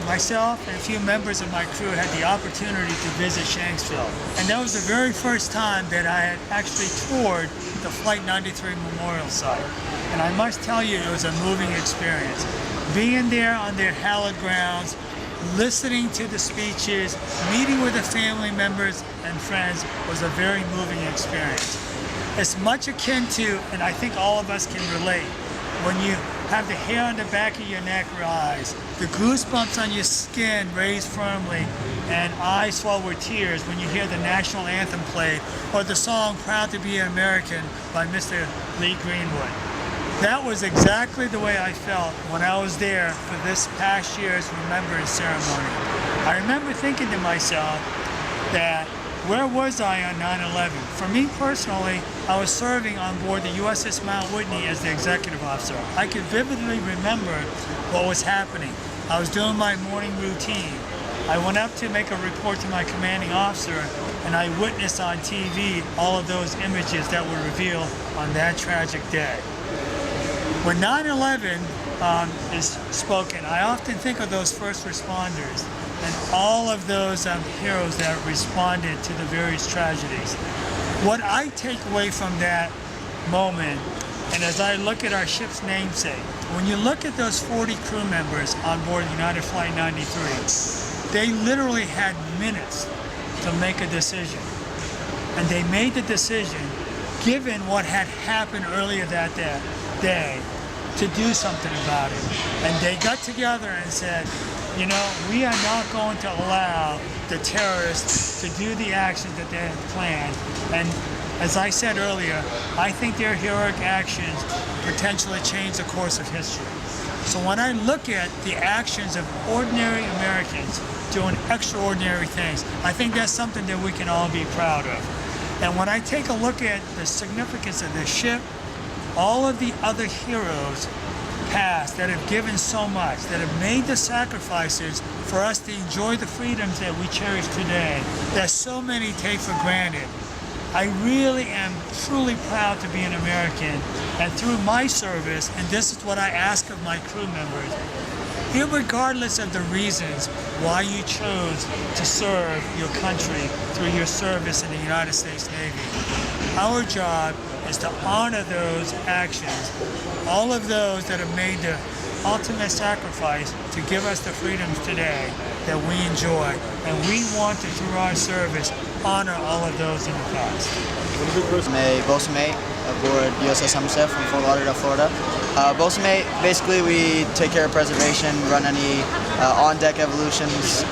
myself and a few members of my crew had the opportunity to visit Shanksville. And that was the very first time that I had actually toured the Flight 93 Memorial Site. And I must tell you, it was a moving experience. Being there on their hallowed grounds, listening to the speeches, meeting with the family members and friends was a very moving experience. It's much akin to, and I think all of us can relate, when you have the hair on the back of your neck rise, the goosebumps on your skin raised firmly, and eyes swell with tears when you hear the national anthem played, or the song Proud to Be an American by Mr. Lee Greenwood. That was exactly the way I felt when I was there for this past year's Remembrance Ceremony. I remember thinking to myself that where was I on 9/11? For me personally, I was serving on board the USS Mount Whitney as the executive officer. I could vividly remember what was happening. I was doing my morning routine. I went up to make a report to my commanding officer, and I witnessed on TV all of those images that were revealed on that tragic day. When 9/11 is spoken, I often think of those first responders and all of those heroes that responded to the various tragedies. What I take away from that moment, and as I look at our ship's namesake, when you look at those 40 crew members on board United Flight 93, they literally had minutes to make a decision. And they made the decision, given what had happened earlier that day, to do something about it. And they got together and said, you know, we are not going to allow the terrorists to do the actions that they had planned. And as I said earlier, I think their heroic actions potentially change the course of history. So when I look at the actions of ordinary Americans doing extraordinary things, I think that's something that we can all be proud of. And when I take a look at the significance of this ship, all of the other heroes past that have given so much, that have made the sacrifices for us to enjoy the freedoms that we cherish today, that so many take for granted. I really am truly proud to be an American, and through my service, and this is what I ask of my crew members, irregardless of the reasons why you chose to serve your country through your service in the United States Navy, our job is to honor those actions, all of those that have made the ultimate sacrifice to give us the freedoms today that we enjoy. And we want to, through our service, honor all of those in the past. I'm a bosun mate aboard USS Somerset from Fort Lauderdale, Florida. Bosun mate, basically we take care of preservation, run any on-deck evolutions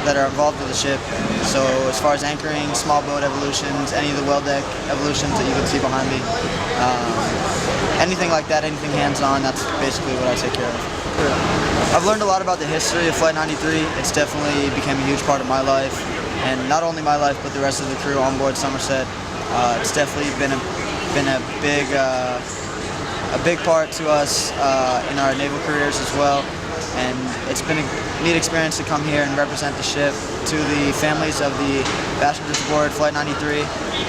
that are involved with the ship. So as far as anchoring, small boat evolutions, any of the well deck evolutions that you can see behind me, anything like that, anything hands-on, that's basically what I take care of. I've learned a lot about the history of Flight 93. It's definitely become a huge part of my life, and not only my life, but the rest of the crew on board Somerset. It's definitely been a big part to us in our naval careers as well, and it's been a neat experience to come here and represent the ship to the families of the passengers aboard Flight 93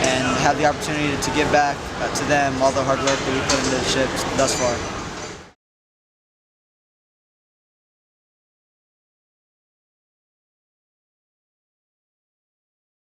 and have the opportunity to give back to them all the hard work that we put into the ship thus far.